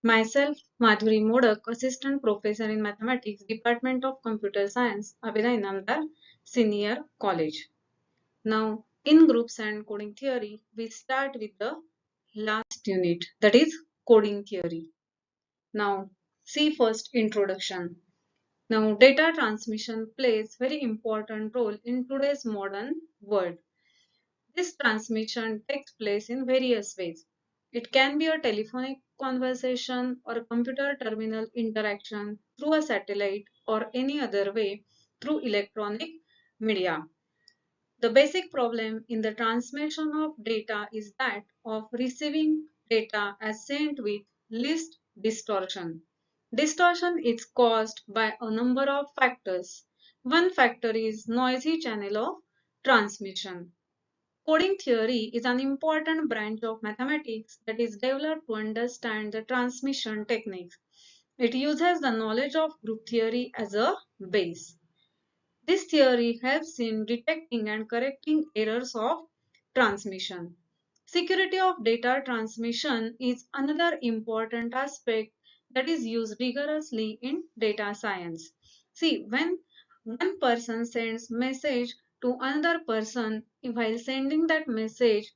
Myself, Madhuri Modak, Assistant Professor in Mathematics, Department of Computer Science, Abhiday Namdar, Senior College. Now, in groups and coding theory, we start with the last unit, that is coding theory. Now, see first introduction. Now, data transmission plays very important role in today's modern world. This transmission takes place in various ways. It can be a telephonic conversation or a computer terminal interaction through a satellite or any other way through electronic media. The basic problem in the transmission of data is that of receiving data as sent with least distortion. Distortion is caused by a number of factors. One factor is noisy channel of transmission. Coding theory is an important branch of mathematics that is developed to understand the transmission techniques. It uses the knowledge of group theory as a base. This theory helps in detecting and correcting errors of transmission. Security of data transmission is another important aspect that is used rigorously in data science. See, when one person sends message to another person, while sending that message,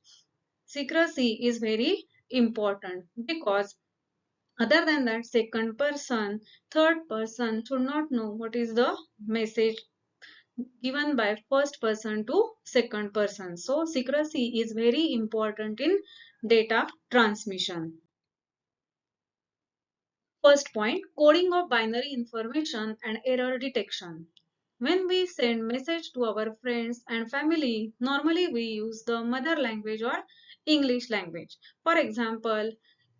secrecy is very important because other than that, second person, third person should not know what is the message given by first person to second person. So secrecy is very important in data transmission. First point, coding of binary information and error detection. When we send message to our friends and family, normally we use the mother language or English language. For example,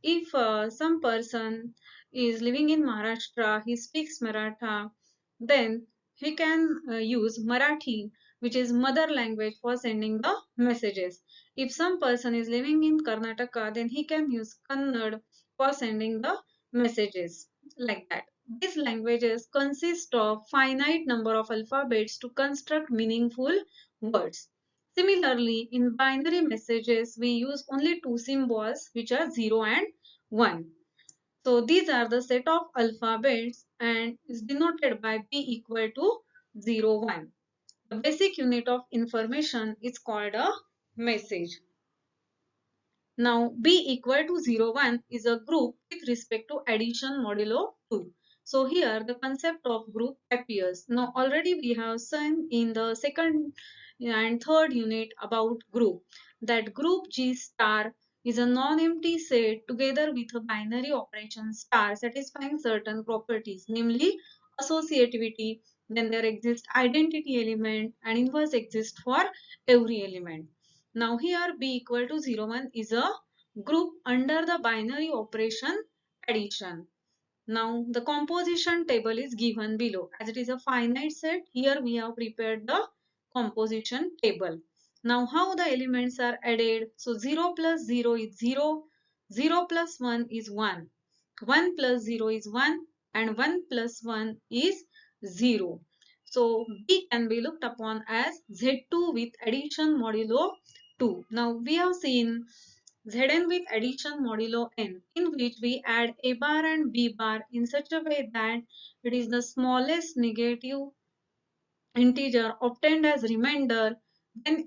if some person is living in Maharashtra, he speaks Maratha, then he can use Marathi, which is mother language, for sending the messages. If some person is living in Karnataka, then he can use Kannada for sending the messages, like that. These languages consist of finite number of alphabets to construct meaningful words. Similarly, in binary messages, we use only two symbols, which are 0 and 1. So these are the set of alphabets and is denoted by b equal to 0, 1. The basic unit of information is called a message. Now, b equal to 0, 1 is a group with respect to addition modulo 2. So here the concept of group appears. Now already we have seen in the second and third unit about group that group G star is a non-empty set together with a binary operation star satisfying certain properties, namely associativity, then there exists identity element and inverse exists for every element. Now here b equal to 0, 1 is a group under the binary operation addition. Now the composition table is given below. As it is a finite set, here we have prepared the composition table. Now how the elements are added? So 0 plus 0 is 0, 0 plus 1 is 1, 1 plus 0 is 1 and 1 plus 1 is 0. So B can be looked upon as Z2 with addition modulo 2. Now we have seen Zn with addition modulo n, in which we add a bar and b bar in such a way that it is the smallest negative integer obtained as remainder. Then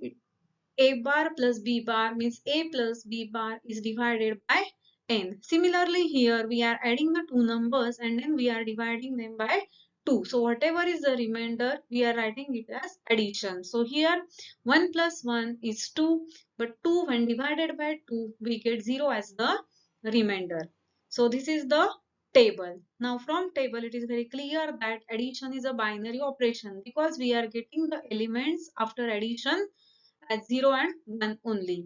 a bar plus b bar means a plus b bar is divided by n. Similarly, here we are adding the two numbers and then we are dividing them by 2. So whatever is the remainder, we are writing it as addition. So here 1 plus 1 is 2, but 2 when divided by 2, we get 0 as the remainder. So this is the table. Now from table it is very clear that addition is a binary operation because we are getting the elements after addition as 0 and 1 only.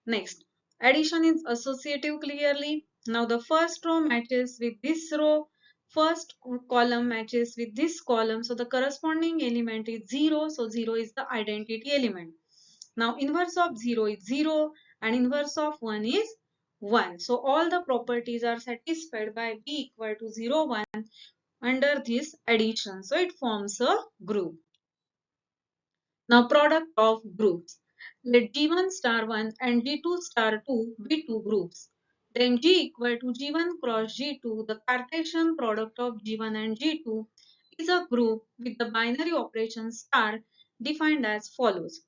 Next, addition is associative clearly. Now the first row matches with this row, first column matches with this column. So the corresponding element is 0. So 0 is the identity element. Now inverse of 0 is 0 and inverse of 1 is 1. So all the properties are satisfied by b equal to 0, 1 under this addition. So it forms a group. Now product of groups. Let G1 star 1 and G2 star 2 be two groups. then G equal to G1 cross G2, the Cartesian product of G1 and G2 is a group with the binary operation star defined as follows.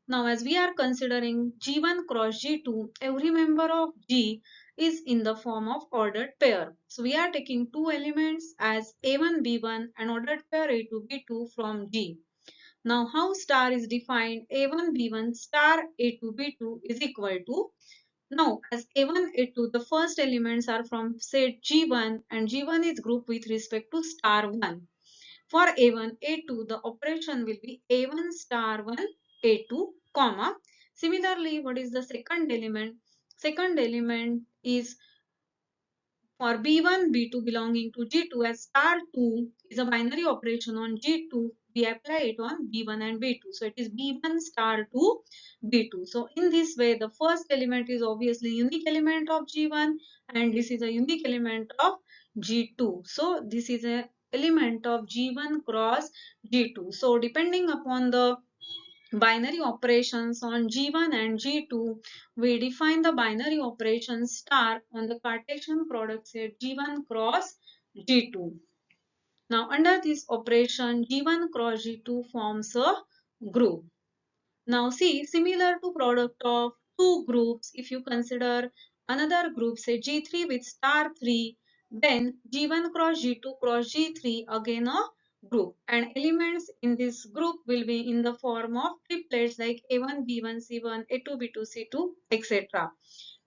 Now, as we are considering G1 cross G2, every member of G is in the form of ordered pair. So, we are taking two elements as A1, B1 and ordered pair A2, B2 from G. Now, how star is defined? A1, B1 star A2, B2 is equal to, now as A1, A2, the first elements are from set G1 and G1 is grouped with respect to star 1. For A1, A2, the operation will be A1 star 1, A2, comma. Similarly, what is the second element? Second element is for B1, B2 belonging to G2 as star 2 is a binary operation on G2. We apply it on B1 and B2. So it is B1 star 2, B2. So in this way, the first element is obviously unique element of G1 and this is a unique element of G2. So this is a element of G1 cross G2. So depending upon the binary operations on G1 and G2, we define the binary operation star on the Cartesian product set G1 cross G2. Now, under this operation, G1 cross G2 forms a group. Now, see, similar to product of two groups, if you consider another group, say G3 with star 3, then G1 cross G3, again a group. And elements in this group will be in the form of triplets like A1, B1, C1, A2, B2, C2, etc.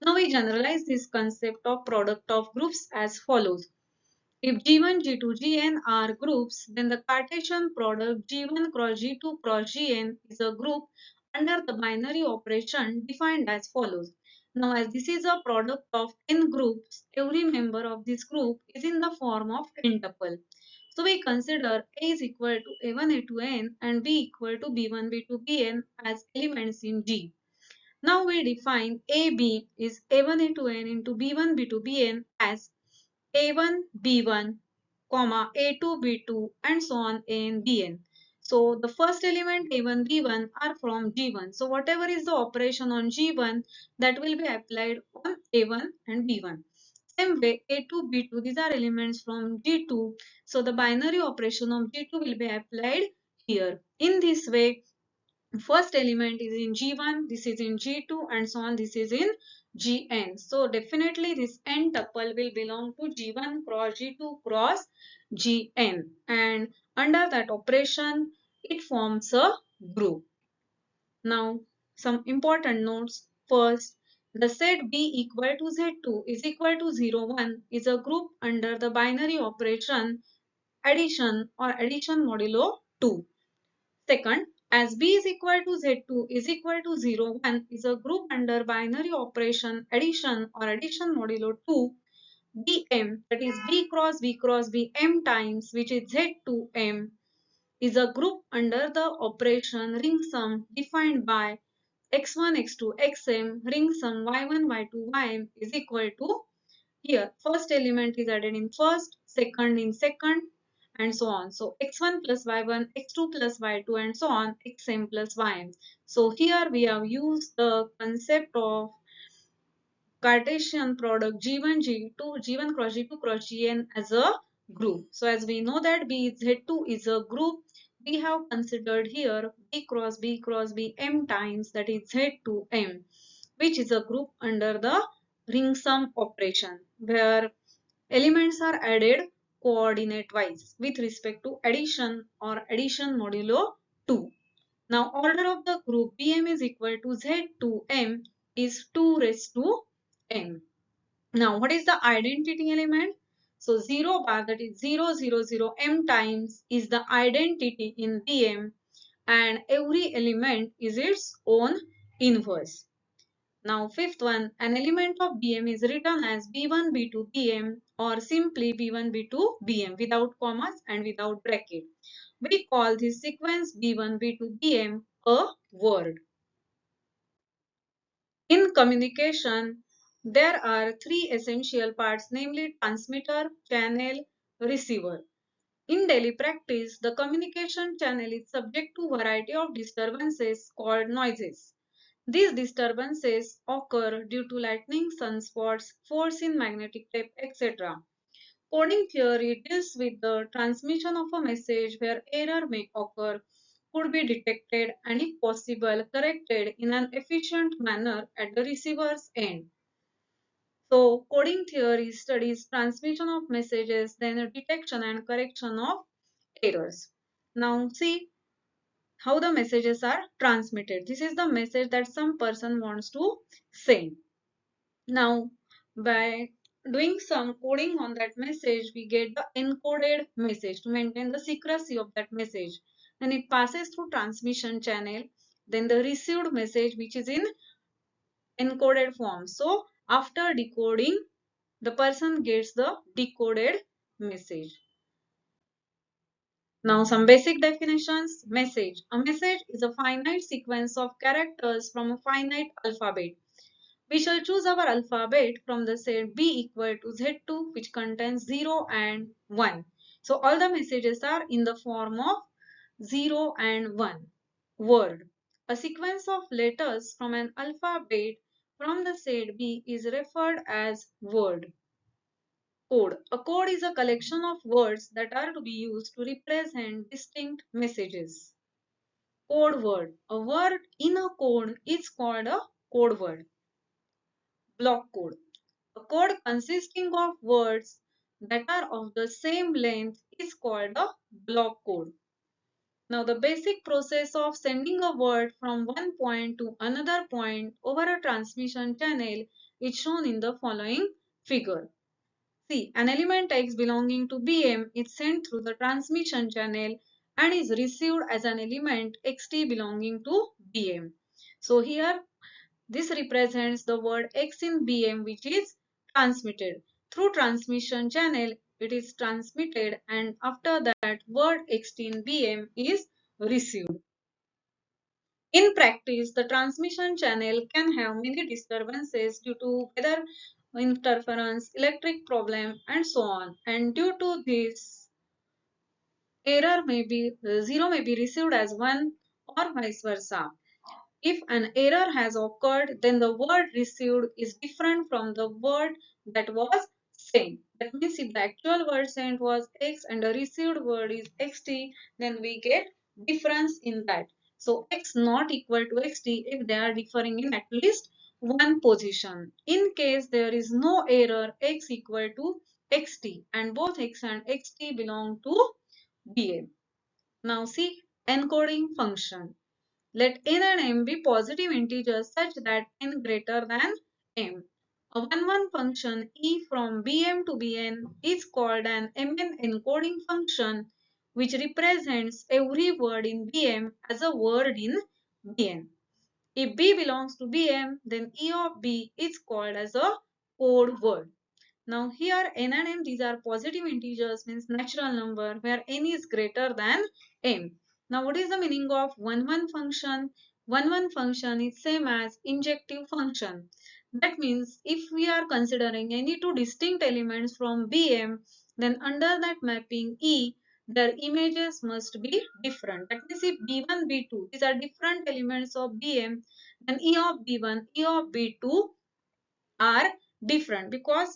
Now, we generalize this concept of product of groups as follows. If G1, G2, Gn are groups, then the Cartesian product G1 cross G2 cross Gn is a group under the binary operation defined as follows. Now, as this is a product of n groups, every member of this group is in the form of n tuple. So, we consider A is equal to A1, A2, N and B equal to B1, B2, Bn as elements in G. Now, we define AB is A1, A2, N into B1, B2, Bn as a1, B1, comma, A2, B2, and so on, An, Bn. So the first element A1, B1 are from G1. So whatever is the operation on G1, that will be applied on A1 and B1. Same way, A2, B2, these are elements from G2. So the binary operation of G2 will be applied here. In this way, first element is in G1, this is in G2 and so on, this is in Gn. So definitely this n tuple will belong to G1 cross G2 cross Gn and under that operation it forms a group. Now some important notes. First, the set B equal to Z2 is equal to 0, 1 is a group under the binary operation addition or addition modulo 2. Second, as B is equal to Z2 is equal to 0, 1 is a group under binary operation addition or addition modulo 2. Bm, that is B cross B m times, which is Z2m, is a group under the operation ring sum defined by x1, x2, xm, ring sum y1, y2, ym is equal to, here first element is added in first, second in second, and so on. So x1 plus y1, x2 plus y2, and so on, xm plus ym. So here we have used the concept of Cartesian product G1, G2, G1 cross G2 cross Gn as a group. So as we know that BZ2 is a group, we have considered here B cross B m times, that is Z2m, which is a group under the ring sum operation where elements are added coordinate wise with respect to addition or addition modulo 2. Now order of the group Bm is equal to Z2m is 2 raised to m. Now what is the identity element? So 0 bar, that is 0 0 0 m times is the identity in Bm and every element is its own inverse. Now fifth one, an element of Bm is written as B1, B2, Bm or simply B1, B2, Bm without commas and without bracket. We call this sequence B1, B2, Bm a word. In communication, there are three essential parts, namely transmitter, channel, receiver. In daily practice, the communication channel is subject to variety of disturbances called noises. These disturbances occur due to lightning, sunspots, force in magnetic tape, etc. Coding theory deals with the transmission of a message where error may occur, could be detected, and if possible, corrected in an efficient manner at the receiver's end. So, coding theory studies transmission of messages, then detection and correction of errors. Now, see how the messages are transmitted. This is the message that some person wants to send. Now, by doing some coding on that message, we get the encoded message to maintain the secrecy of that message. Then it passes through transmission channel. Then the received message, which is in encoded form. So, after decoding, the person gets the decoded message. Now, some basic definitions. Message. A message is a finite sequence of characters from a finite alphabet. We shall choose our alphabet from the set B equal to Z2, which contains 0 and 1. So all the messages are in the form of 0 and 1. Word. A sequence of letters from an alphabet from the set B is referred as word. Code. A code is a collection of words that are to be used to represent distinct messages. Code word. A word in a code is called a code word. Block code. A code consisting of words that are of the same length is called a block code. Now, the basic process of sending a word from one point to another point over a transmission channel is shown in the following figure. See, an element X belonging to BM is sent through the transmission channel and is received as an element XT belonging to BM. So here this represents the word X in BM, which is transmitted. Through transmission channel, it is transmitted, and after that word X in BM is received. In practice, the transmission channel can have many disturbances due to weather interference, electric problem, and so on. And due to this, error may be 0 may be received as 1 or vice versa. If an error has occurred, then the word received is different from the word that was sent. That means if the actual word sent was X and the received word is XT, then we get difference in that. So X not equal to XT if they are differing in at least one position. In case there is no error, X equal to XT and both X and XT belong to BM. Now see encoding function. Let n and m be positive integers such that n greater than m. A 1-1 function e from bm to bn is called an mn encoding function which represents every word in bm as a word in bn. If b belongs to bm, then e of b is called as a code word. Now here n and m, these are positive integers, means natural number where n is greater than m. Now what is the meaning of 1-1 function? 1-1 function is same as injective function. That means if we are considering any two distinct elements from Bm, then under that mapping E, their images must be different. That means if B1, B2, these are different elements of Bm, then E of B1, E of B2 are different, because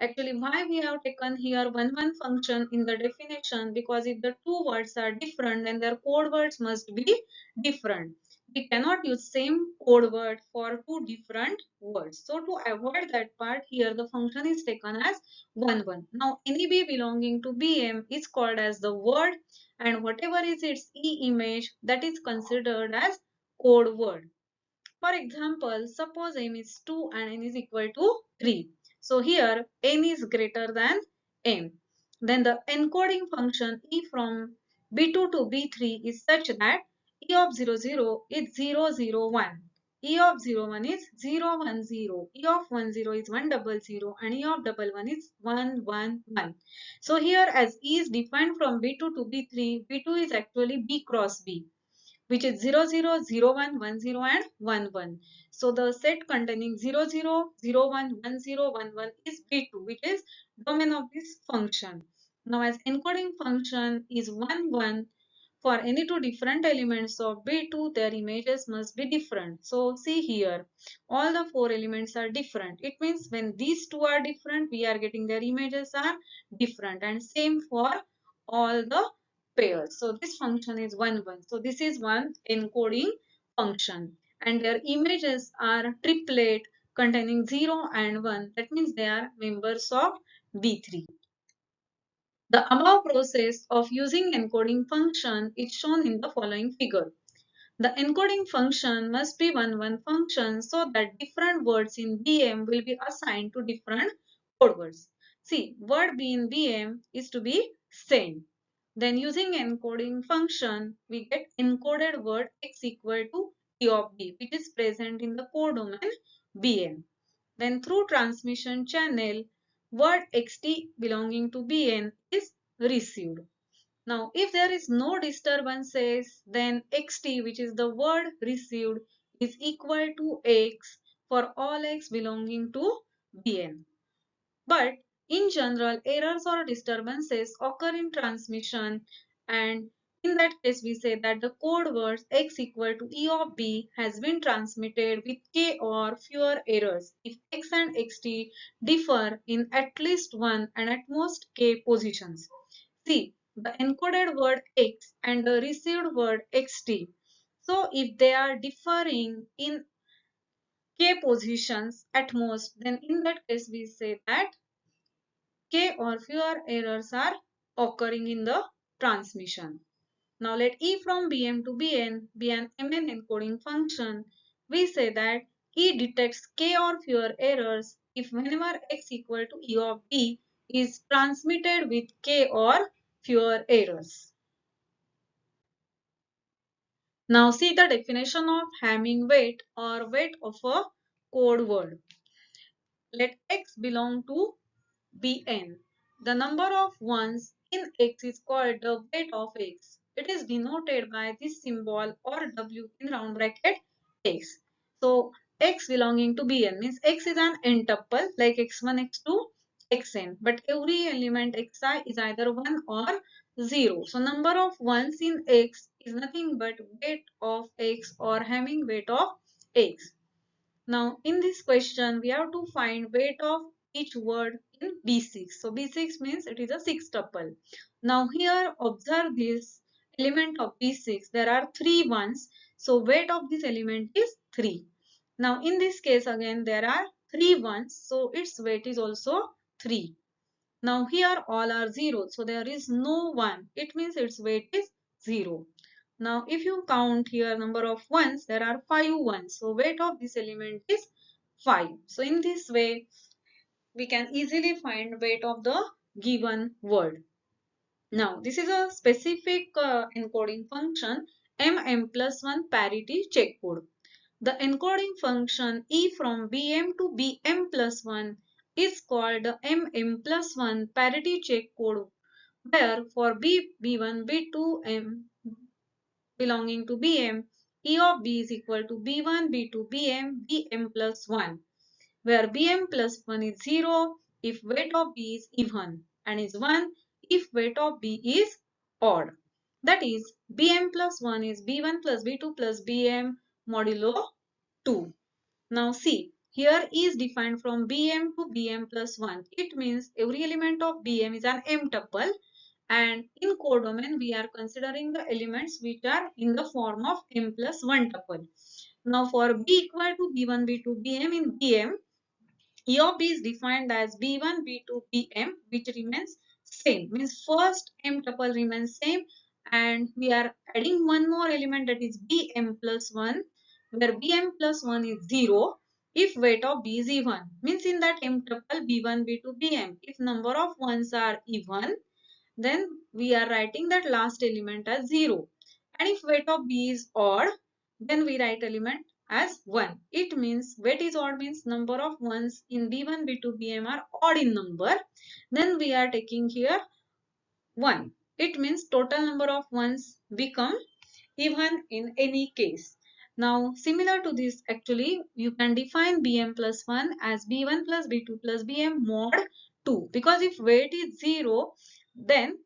actually why we have taken here 1-1 function in the definition, because if the two words are different then their code words must be different. We cannot use same code word for two different words. So to avoid that part, here the function is taken as 1-1. Now any b belonging to bm is called as the word, and whatever is its e image, that is considered as code word. For example, suppose m is 2 and n is equal to 3. So here n is greater than m. Then the encoding function e from b2 to b3 is such that e of 00 is 001. E of 01 is 010. E of 10 is 100 and E of 11 is 111. So here as E is defined from B2 to B3, B2 is actually B cross B, which is 00, 01, 10 and 11. So the set containing 00, 01, 10, 11 is B2, which is domain of this function. Now as encoding function is 1, 1 for any two different elements of B2, their images must be different. So see here, all the four elements are different. It means when these two are different, we are getting their images are different, and same for all the pairs. So this function is 1, 1. So this is one encoding function, and their images are triplet containing 0 and 1. That means they are members of B3. The above process of using encoding function is shown in the following figure. The encoding function must be one function so that different words in BM will be assigned to different code words. See, word B in BM is to be send. Then using encoding function, we get encoded word x equal to E of B, which is present in the codomain BM. Then through transmission channel, word xt belonging to Bn is received. Now, if there is no disturbances, then xt, which is the word received, is equal to x for all x belonging to Bn. But in general, errors or disturbances occur in transmission, and in that case we say that the code words x equal to E of B has been transmitted with k or fewer errors if x and xt differ in at least one and at most k positions. See, the encoded word x and the received word xt. So if they are differing in k positions at most, then in that case we say that k or fewer errors are occurring in the transmission. Now let E from Bm to Bn be an Mn encoding function. We say that E detects k or fewer errors if whenever x equal to E of B is transmitted with k or fewer errors. Now see the definition of Hamming weight or weight of a code word. Let x belong to Bn. The number of ones in x is called the weight of x. It is denoted by this symbol or W in round bracket x. So x belonging to Bn means x is an n tuple like x1, x2, xn. But every element xi is either 1 or 0. So number of ones in x is nothing but weight of x or Hamming weight of x. Now, in this question, we have to find weight of each word in B6. So, B6 means it is a sextuple. Now, here observe this element of B6. There are 3 ones. So, weight of this element is 3. Now, in this case, again, there are 3 ones. So, its weight is also 3. Now, here all are 0. So, there is no 1. It means its weight is 0. Now, if you count here number of ones, there are 5 ones. So, weight of this element is 5. So, in this way, we can easily find weight of the given word. Now, this is a specific encoding function mm+1 parity check code. The encoding function E from Bm to Bm plus 1 is called the mm+1 parity check code, where for B1, B2, M belonging to Bm, E of B is equal to B1, B2, Bm, Bm plus 1, where Bm plus 1 is 0 if weight of B is even and is 1 if weight of B is odd. That is, Bm plus 1 is B1 plus B2 plus Bm modulo 2. Now see, here is defined from Bm to Bm plus 1. It means every element of Bm is an m tuple, and in codomain we are considering the elements which are in the form of m plus 1 tuple. Now for B equal to B1, B2, Bm in Bm, E of B is defined as B1, B2, Bm, which remains same. Means first m tuple remains same, and we are adding one more element, that is Bm plus 1, where Bm plus 1 is 0 if weight of B is even. Means in that m tuple B1, B2, Bm, if number of ones are even, then we are writing that last element as 0. And if weight of B is odd, then we write element as 1. It means weight is odd means number of ones in B1, B2, Bm are odd in number. Then we are taking here 1. It means total number of ones become even in any case. Now, similar to this, actually, you can define Bm plus 1 as B1 plus B2 plus Bm mod 2. Because if weight is 0, then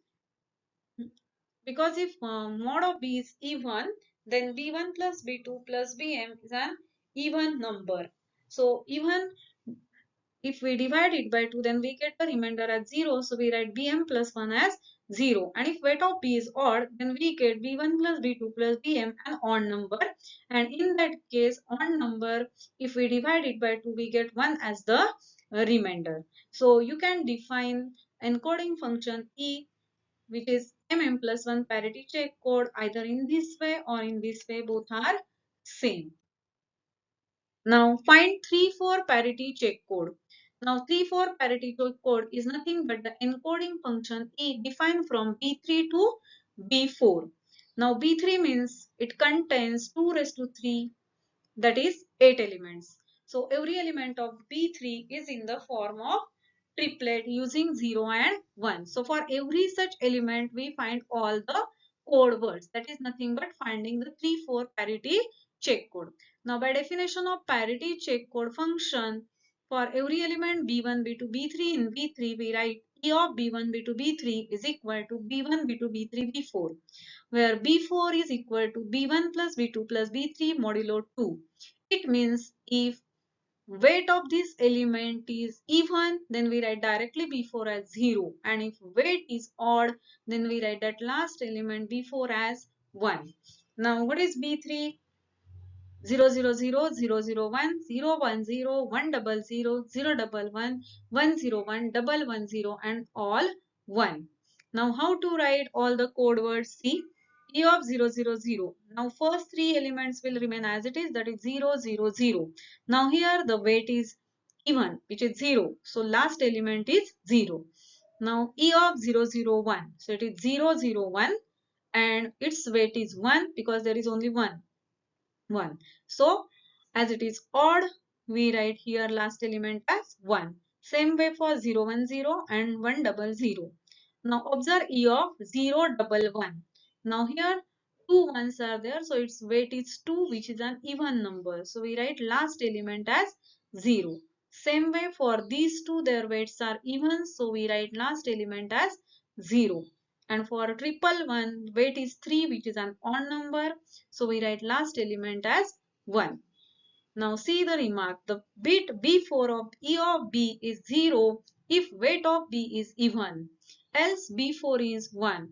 Because if mod of b is even, then b1 plus b2 plus bm is an even number. So even if we divide it by 2, then we get the remainder as 0. So we write bm plus 1 as 0. And if weight of b is odd, then we get b1 plus b2 plus bm an odd number. And in that case, odd number, if we divide it by 2, we get 1 as the remainder. So you can define encoding function e, which is plus 1 parity check code, either in this way or in this way. Both are same. Now find 3-4 parity check code. Now 3-4 parity check code is nothing but the encoding function E defined from B3 to B4. Now B3 means it contains 2 raised to 3, that is 8 elements. So every element of B3 is in the form of triplet using 0 and 1. So for every such element we find all the code words. That is nothing but finding the 3-4 parity check code. Now by definition of parity check code function, for every element B1, B2, B3 in B3 we write E of B1, B2, B3 is equal to B1, B2, B3, B4, where B4 is equal to B1 plus B2 plus B3 modulo 2. It means if weight of this element is even, then we write directly B4 as 0. And if weight is odd, then we write that last element B4 as 1. Now what is B3? 0 0 0 0 0 1 0 1 0 1 double 0 0 double 1 1 0 1 double 1 0 and all 1. Now how to write all the code words? See, E of 0 0 0. Now first three elements will remain as it is, that is 0 0 0. Now here the weight is even, which is 0. So last element is 0. Now E of 0 0 1. So it is 0 0 1 and its weight is 1 because there is only 1. So as it is odd, we write here last element as 1. Same way for 0 1 0 and 1 double 0. Now observe E of 0 double 1. Now here two ones are there, so its weight is 2, which is an even number. So we write last element as 0. Same way for these two, their weights are even, so we write last element as 0. And for triple one, weight is 3, which is an odd number. So we write last element as 1. Now see the remark. The bit B4 of E of B is 0 if weight of B is even. Else B4 is 1.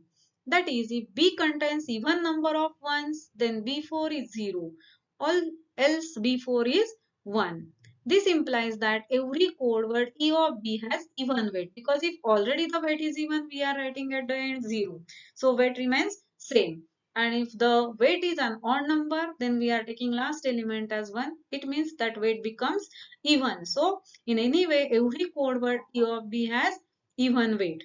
That is, if B contains even number of ones, then B4 is 0. All else B4 is 1. This implies that every code word E of B has even weight, because if already the weight is even, we are writing at the end 0. So weight remains same. And if the weight is an odd number, then we are taking last element as 1. It means that weight becomes even. So in any way, every code word E of B has even weight.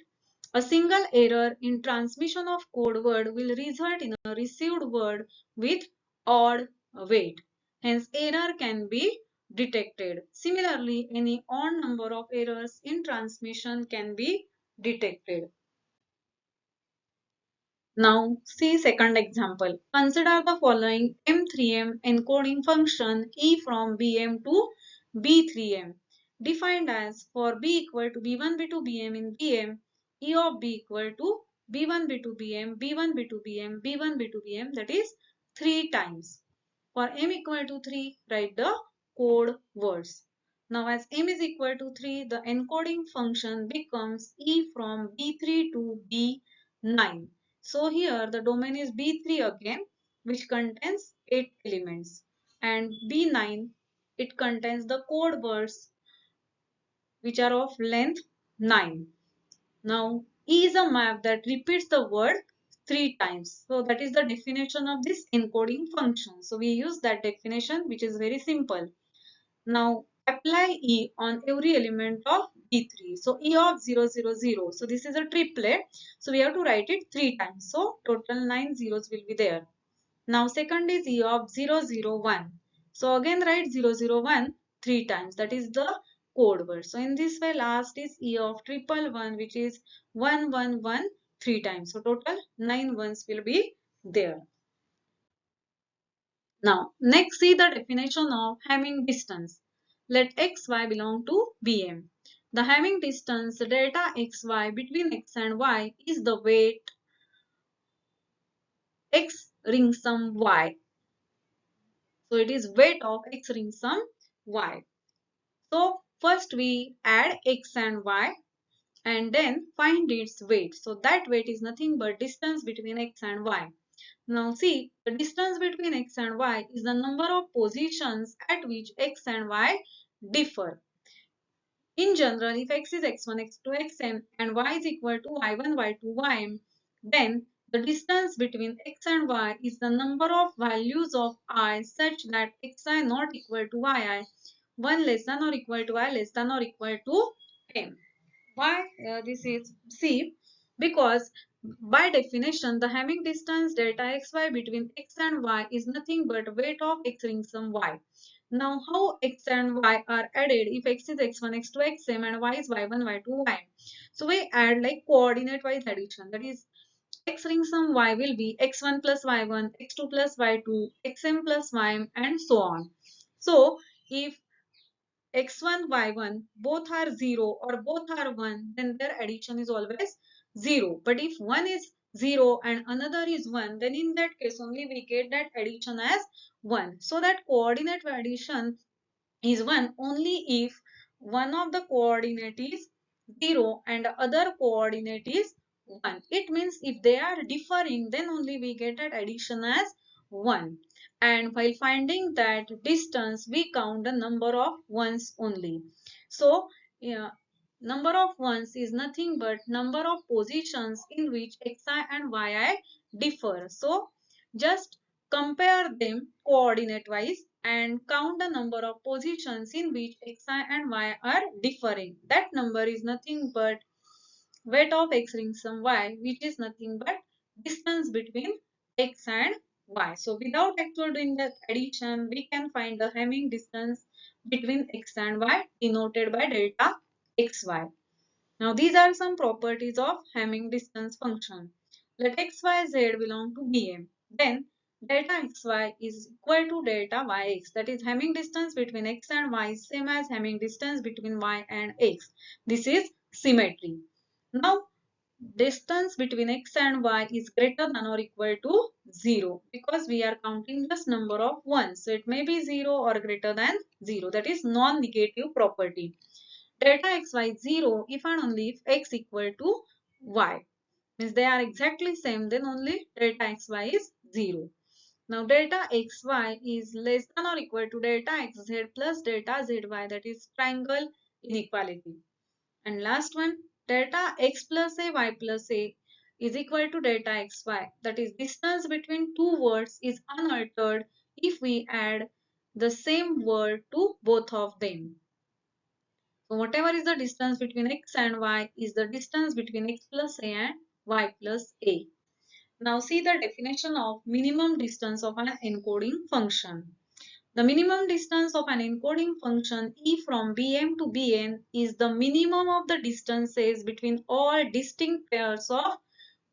A single error in transmission of code word will result in a received word with odd weight. Hence error can be detected. Similarly, any odd number of errors in transmission can be detected. Now see second example. Consider the following M3M encoding function E from BM to B3M, defined as for B equal to B1 B2 BM in BM, E of B equal to B1 B2 BM, B1 B2 BM, B1 B2 BM, that is 3 times. For M equal to 3, write the code words. Now as M is equal to 3, the encoding function becomes E from B3 to B9. So here the domain is B3 again, which contains 8 elements, and B9, it contains the code words which are of length 9. Now E is a map that repeats the word 3 times. So that is the definition of this encoding function. So we use that definition, which is very simple. Now apply E on every element of B3. So E of 0 0 0. So this is a triplet. So we have to write it 3 times. So total 9 zeros will be there. Now second is E of 0 0 1. So again write 0 0 1 3 times. That is the code word. So in this way last is E of triple 1, which is 1 1 1 3 times. So total 9 ones will be there. Now, next see the definition of Hamming distance. Let xy belong to Bm. The Hamming distance delta xy between x and y is the weight x ring sum y. So it is weight of x ring sum y. So first we add x and y and then find its weight. So that weight is nothing but distance between x and y. Now see, the distance between x and y is the number of positions at which x and y differ. In general, if x is x1, x2, xm and y is equal to y1, y2, ym, then the distance between x and y is the number of values of I such that xi not equal to yi, 1 less than or equal to I less than or equal to m. Why this is C? Because by definition, the Hamming distance delta xy between x and y is nothing but weight of x ring sum y. Now, how x and y are added if x is x1, x2, xm and y is y1, y2, ym? So we add like coordinate wise addition. That is, x ring sum y will be x1 plus y1, x2 plus y2, xm plus ym and so on. So if x1, y1 both are 0 or both are 1, then their addition is always 0. But if one is 0 and another is 1, then in that case only we get that addition as 1. So that coordinate addition is 1 only if one of the coordinate is 0 and the other coordinate is 1. It means if they are differing, then only we get that addition as 1. And while finding that distance, we count the number of ones only. So, yeah, number of ones is nothing but number of positions in which xi and yi differ. So, just compare them coordinate wise and count the number of positions in which xi and y are differing. That number is nothing but weight of x ring sum y, which is nothing but distance between x and y. So without actual doing the addition, we can find the Hamming distance between x and y denoted by delta xy. Now these are some properties of Hamming distance function. Let x, y, z belong to Bm. Then delta xy is equal to delta yx. That is, Hamming distance between x and y is same as Hamming distance between y and x. This is symmetry. Now distance between x and y is greater than or equal to 0 because we are counting just number of ones. So it may be 0 or greater than 0. That is non-negative property. Delta xy is 0 if and only if x equal to y. Means they are exactly same, then only delta xy is 0. Now delta xy is less than or equal to delta xz plus delta zy, that is triangle inequality. And last one, delta x plus a y plus a is equal to delta xy. That is, distance between two words is unaltered if we add the same word to both of them. So whatever is the distance between x and y is the distance between x plus a and y plus a. Now see the definition of minimum distance of an encoding function. The minimum distance of an encoding function E from Bm to Bn is the minimum of the distances between all distinct pairs of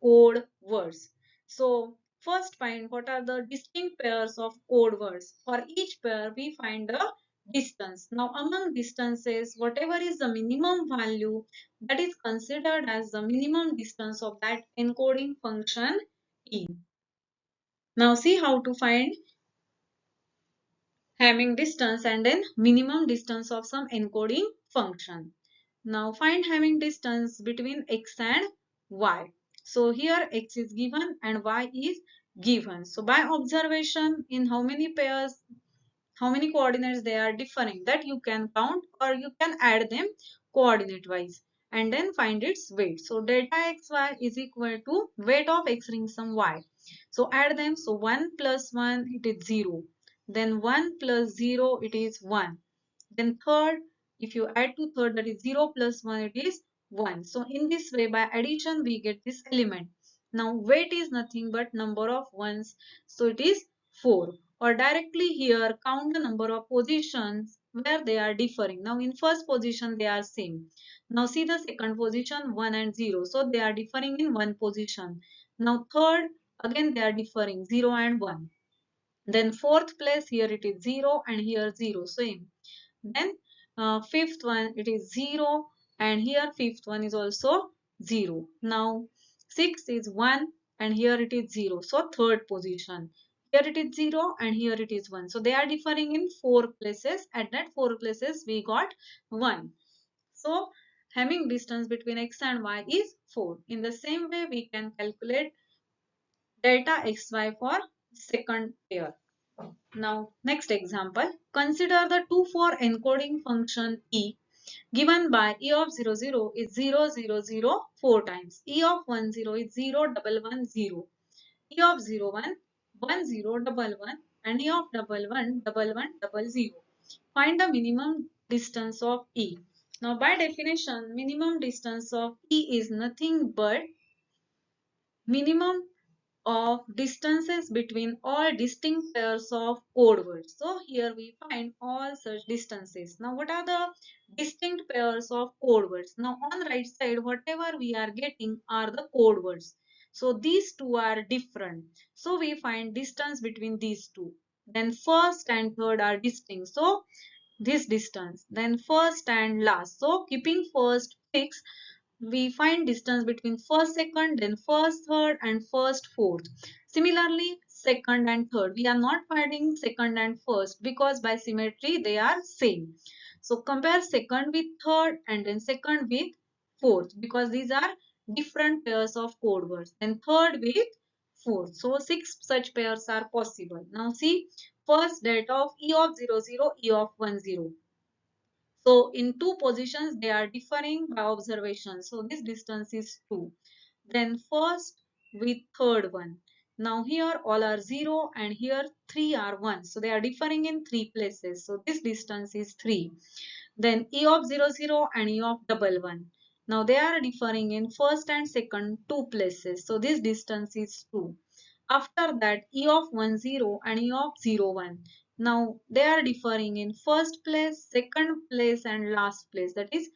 code words. So first find what are the distinct pairs of code words. For each pair we find the distance. Now among distances, whatever is the minimum value, that is considered as the minimum distance of that encoding function E. Now see how to find Hamming distance and then minimum distance of some encoding function. Now find Hamming distance between x and y. So here x is given and y is given. So by observation in how many pairs, how many coordinates they are differing, that you can count or you can add them coordinate wise and then find its weight. So delta xy is equal to weight of x ring sum y. So add them. So 1 plus 1 it is 0. Then 1 plus 0 it is 1. Then third, if you add to third, that is 0 plus 1 it is 1. So in this way by addition we get this element. Now weight is nothing but number of ones. So it is 4. Or directly here count the number of positions where they are differing. Now in first position they are same. Now see the second position 1 and 0. So they are differing in one position. Now third, again they are differing 0 and 1. Then fourth place, here it is 0 and here 0, same. Then fifth one it is 0 and here fifth one is also 0. Now sixth is 1 and here it is 0. So third position. Here it is 0 and here it is 1. So they are differing in 4 places. At that 4 places we got 1. So having distance between x and y is 4. In the same way we can calculate delta xy for second pair. Now next example. Consider the 2 4 encoding function e given by e of 00 is 0 0 0 4 times. E of 10 is 0 1 1 0. E of 01 1 0 1 1 and E of 11 1 1 0 0. Find the minimum distance of E. Now by definition minimum distance of E is nothing but minimum of distances between all distinct pairs of code words. So here we find all such distances. Now what are the distinct pairs of code words? Now on the right side whatever we are getting are the code words. So these two are different. So we find distance between these two. Then first and third are distinct. So this distance. Then first and last. So keeping first fixed we find distance between first second then first third and first fourth. Similarly second and third we are not finding second and first because by symmetry they are same. So compare second with third and then second with fourth because these are different pairs of code words, then third with fourth. So six such pairs are possible. Now see first delta of e of 00 e of 10. So in two positions they are differing by observation. So this distance is 2. Then first with third one. Now here all are 0 and here 3 are 1. So they are differing in 3 places. So this distance is 3. Then E of 00 and E of 11. Now they are differing in first and second 2 places. So this distance is 2. After that E of 10 and E of 01. Now they are differing in first place, second place and last place, that is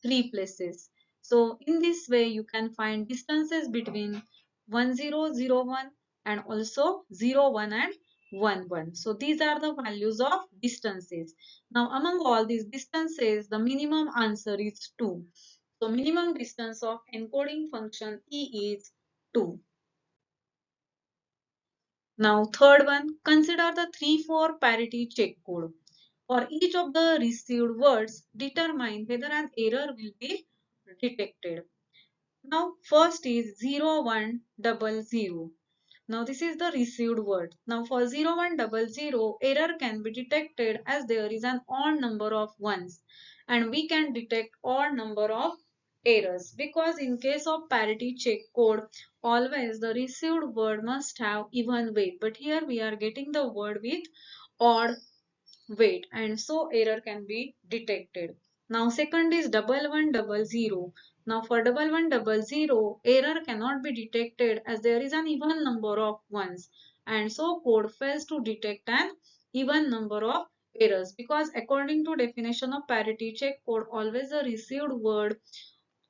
3 places. So in this way you can find distances between 1001 and also 01 and 11. So these are the values of distances. Now among all these distances the minimum answer is 2. So minimum distance of encoding function E is 2. Now third one, consider the 3-4 parity check code. For each of the received words, determine whether an error will be detected. Now first is 0100. Now this is the received word. Now for 0100, error can be detected as there is an odd number of ones and we can detect odd number of errors because in case of parity check code always the received word must have even weight, but here we are getting the word with odd weight and so error can be detected. Now second is 1100. Now for 1100 error cannot be detected as there is an even number of ones and so code fails to detect an even number of errors because according to definition of parity check code always the received word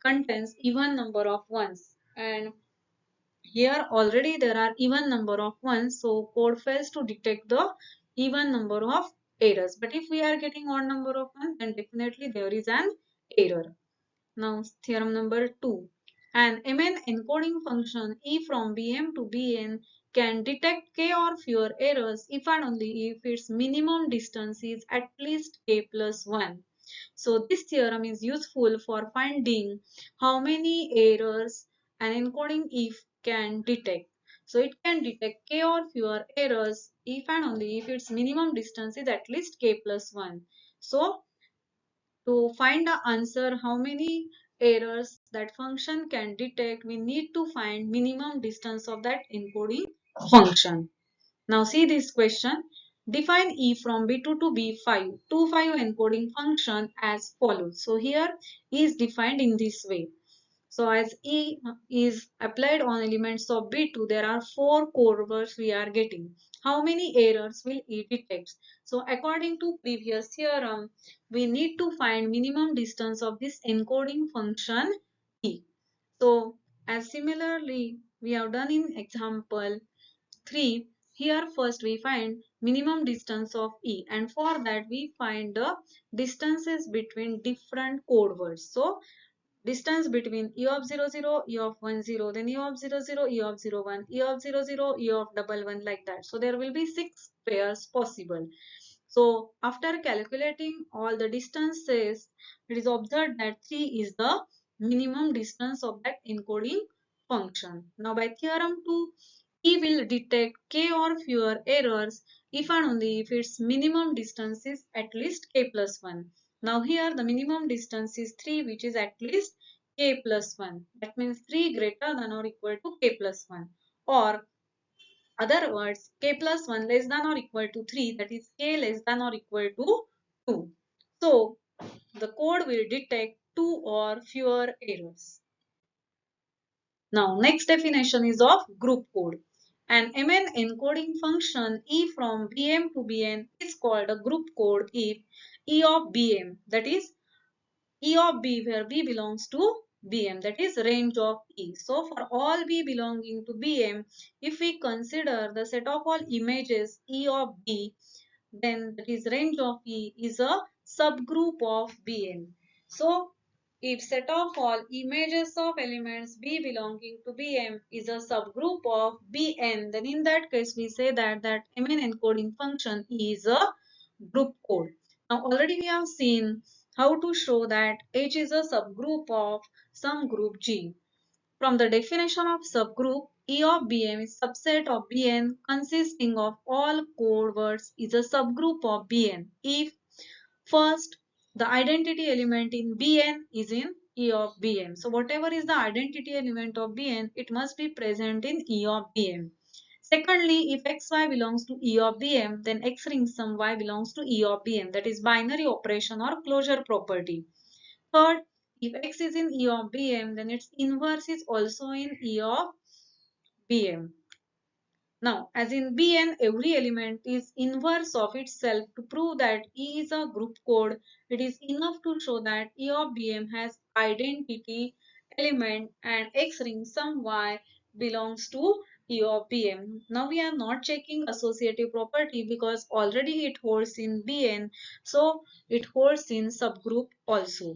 contains even number of ones and here already there are even number of ones, so code fails to detect the even number of errors. But if we are getting odd number of ones, then definitely there is an error. Now theorem number 2. An MN encoding function E from BM to BN can detect k or fewer errors if and only if its minimum distance is at least k plus 1. So this theorem is useful for finding how many errors an encoding if can detect. So it can detect k or fewer errors if and only if its minimum distance is at least k plus 1. So to find the answer how many errors that function can detect, we need to find minimum distance of that encoding function. Now see this question. Define E from B2 to B5, 2-5 encoding function as follows. So here E is defined in this way. So as E is applied on elements of B2, there are 4 code words we are getting. How many errors will E detect? So according to previous theorem, we need to find minimum distance of this encoding function E. So as similarly we have done in example 3, here first we find minimum distance of E and for that we find the distances between different code words. So distance between e of 0, 0, e of 1, 0, then e of 0, 0, e of 0, 1, e of 0, 0, e of double 1, like that. So there will be 6 pairs possible. So after calculating all the distances, it is observed that 3 is the minimum distance of that encoding function. Now by theorem 2, E will detect k or fewer errors if and only if its minimum distance is at least k plus 1. Now here the minimum distance is 3, which is at least k plus 1. That means 3 greater than or equal to k plus 1. Or other words, k plus 1 less than or equal to 3, that is k less than or equal to 2. So the code will detect 2 or fewer errors. Now, next definition is of group code. An MN encoding function E from BM to BN is called a group code if E of BM, that is E of B, where B belongs to BM, that is range of E. So for all B belonging to BM, if we consider the set of all images E of B, then that is range of E is a subgroup of Bn. So if set of all images of elements B belonging to Bm is a subgroup of Bn, then in that case we say that Mn encoding function is a group code. Now already we have seen how to show that H is a subgroup of some group G. From the definition of subgroup, E of Bm is subset of Bn consisting of all code words is a subgroup of Bn if first the identity element in Bn is in E of Bm. So whatever is the identity element of Bn, it must be present in E of Bm. Secondly, if xy belongs to E of Bm, then x ring sum y belongs to E of Bm. That is binary operation or closure property. Third, if x is in E of Bm, then its inverse is also in E of Bm. Now, as in Bn, every element is inverse of itself. To prove that E is a group code, it is enough to show that E of Bm has identity element and X ring sum Y belongs to E of Bm. Now we are not checking associative property because already it holds in Bn, so it holds in subgroup also.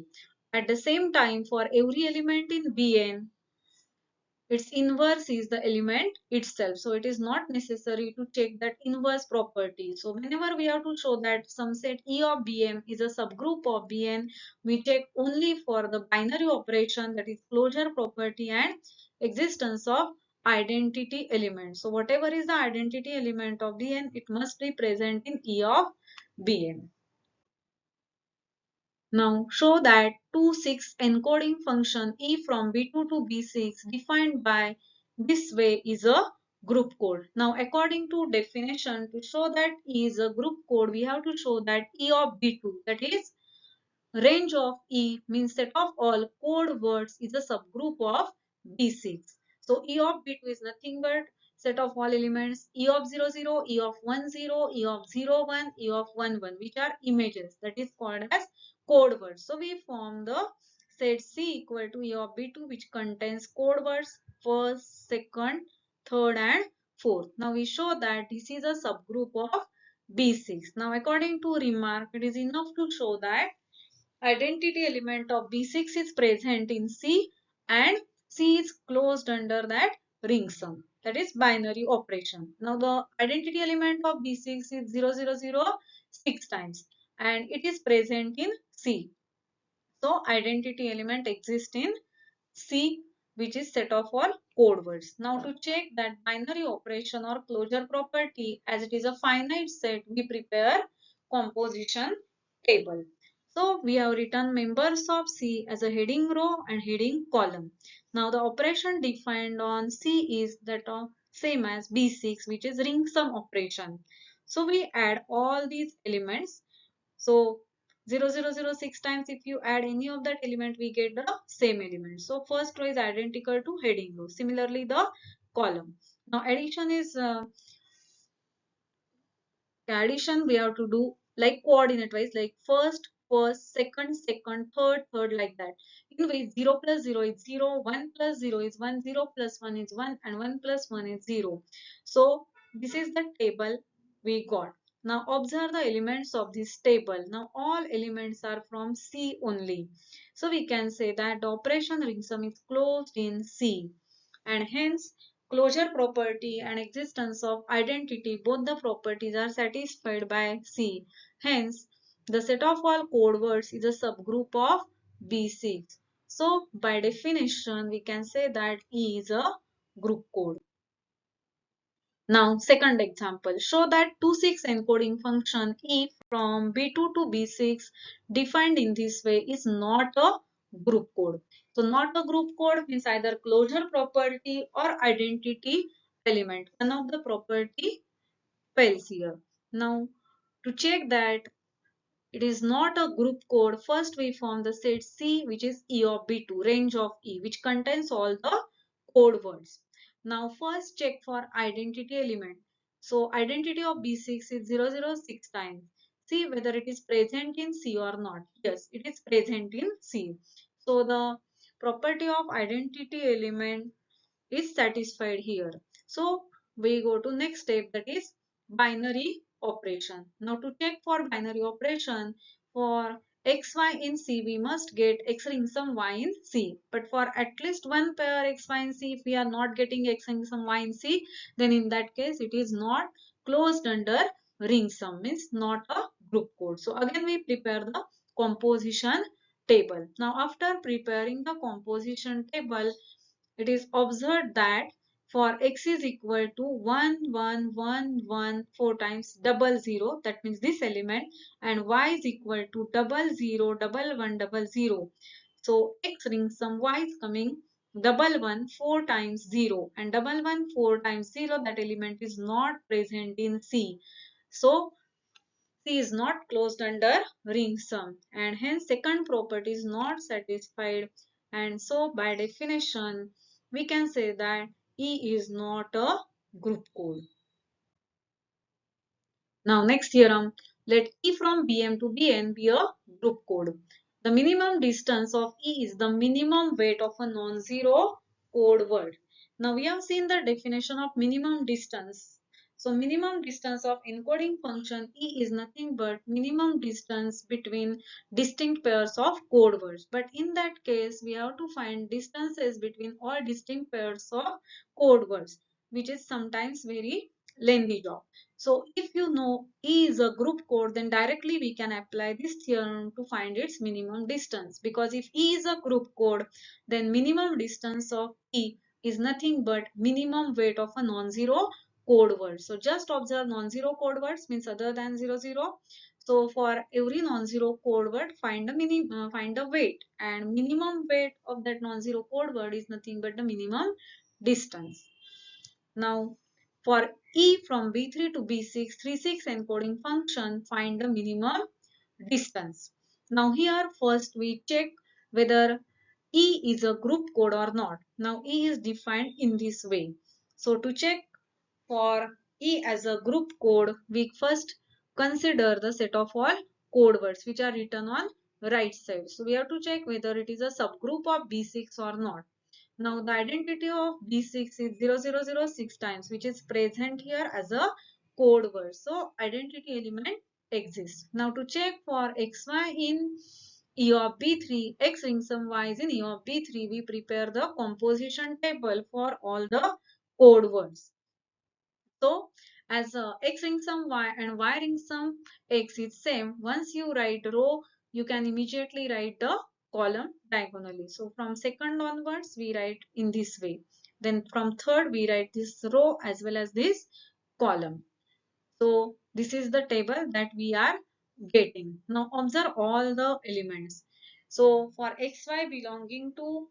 At the same time, for every element in Bn, its inverse is the element itself. So it is not necessary to check that inverse property. So whenever we have to show that some set E of Bm is a subgroup of Bn, we check only for the binary operation, that is closure property and existence of identity element. So whatever is the identity element of Bn, it must be present in E of Bn. Now show that 2,6 encoding function E from B2 to B6 defined by this way is a group code. Now according to definition, to show that E is a group code, we have to show that E of B2, that is range of E, means set of all code words, is a subgroup of B6. So E of B2 is nothing but set of all elements E of 0, 0, E of 1, 0, E of 0, 1, E of 1, 1, which are images, that is called as code words. So we form the set C equal to E of B2, which contains code words first, second, third and fourth. Now we show that this is a subgroup of B6. Now according to remark, it is enough to show that identity element of B6 is present in C and C is closed under that ring sum, that is binary operation. Now the identity element of B6 is 000 6 times and it is present in C. So identity element exists in C, which is set of all code words. Now to check that binary operation or closure property, as it is a finite set, we prepare composition table. So we have written members of C as a heading row and heading column. Now the operation defined on C is that of same as B6, which is ring sum operation. So we add all these elements. So 0,006 times, if you add any of that element, we get the same element. So first row is identical to heading row. Similarly, the column. Now addition we have to do like coordinate wise, like first, first, second, second, third, third, like that. In which 0 plus 0 is 0, 1 plus 0 is 1, 0 plus 1 is 1, and 1 plus 1 is 0. So this is the table we got. Now observe the elements of this table. Now all elements are from C only. So we can say that the operation ring sum is closed in C, and hence closure property and existence of identity, both the properties are satisfied by C. Hence the set of all code words is a subgroup of B6. So by definition we can say that E is a group code. Now, second example, show that 2,6 encoding function E from B2 to B6 defined in this way is not a group code. So, not a group code means either closure property or identity element. One of the property fails here. Now, to check that it is not a group code, first we form the set C, which is E of B2, range of E, which contains all the code words. Now first check for identity element. So identity of B6 is 006 times. See whether it is present in C or not. Yes, it is present in C. So the property of identity element is satisfied here. So we go to next step, that is binary operation. Now to check for binary operation, for xy in C we must get x ring sum y in C. But for at least one pair xy in C, if we are not getting x ring sum y in C, then in that case it is not closed under ring sum, means not a group code. So again we prepare the composition table. Now after preparing the composition table, it is observed that for x is equal to 1 1 1 1 4 times double zero, that means this element, and y is equal to double zero double one double zero. So x ring sum y is coming double one 4 times 0, and double one 4 times 0, that element is not present in C. So C is not closed under ring sum, and hence second property is not satisfied, and so by definition we can say that E is not a group code. Now next theorem, let E from Bm to Bn be a group code. The minimum distance of E is the minimum weight of a non-zero code word. Now we have seen the definition of minimum distance. So minimum distance of encoding function E is nothing but minimum distance between distinct pairs of code words. But in that case, we have to find distances between all distinct pairs of code words, which is sometimes very lengthy job. So if you know E is a group code, then directly we can apply this theorem to find its minimum distance. Because if E is a group code, then minimum distance of E is nothing but minimum weight of a non-zero code word. So just observe non-zero code words means other than 00. So for every non-zero code word, find a weight, and minimum weight of that non-zero code word is nothing but the minimum distance. Now, for E from B3 to B6, 36 encoding function, find the minimum distance. Now here first we check whether E is a group code or not. Now E is defined in this way. So to check for E as a group code, we first consider the set of all code words which are written on right side. So we have to check whether it is a subgroup of B6 or not. Now the identity of B6 is 0006 times, which is present here as a code word. So identity element exists. Now to check for xy in E of B3, x ring sum y is in E of B3, we prepare the composition table for all the code words. So as x ring sum y and y ring sum x is same, once you write row, you can immediately write the column diagonally. So from second onwards, we write in this way. Then from third, we write this row as well as this column. So this is the table that we are getting. Now observe all the elements. So for xy belonging to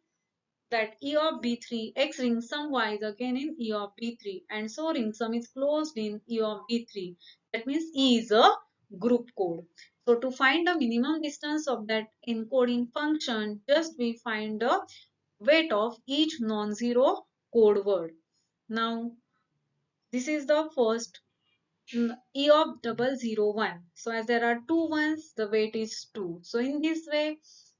that E of B3, X ring sum Y is again in E of B3, and so ring sum is closed in E of B3. That means E is a group code. So to find the minimum distance of that encoding function, just we find the weight of each non-zero code word. Now this is the first E of 001. So as there are two ones, the weight is 2. So in this way,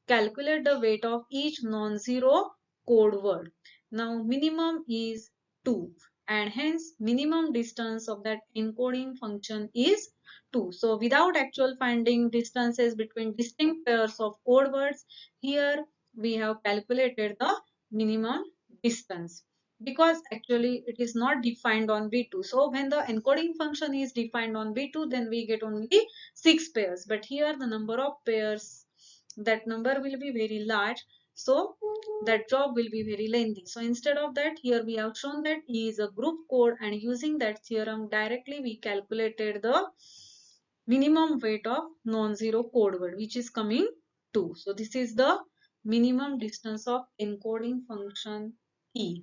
calculate the weight of each non-zero code word. Now minimum is 2. and hence minimum distance of that encoding function is 2. So without actual finding distances between distinct pairs of code words, here we have calculated the minimum distance because actually it is not defined on V2. So when the encoding function is defined on V2, then we get only 6 pairs. But here the number of pairs, that number will be very large. So that job will be very lengthy. So instead of that, here we have shown that E is a group code, and using that theorem directly we calculated the minimum weight of non-zero code word, which is coming 2. So this is the minimum distance of encoding function E.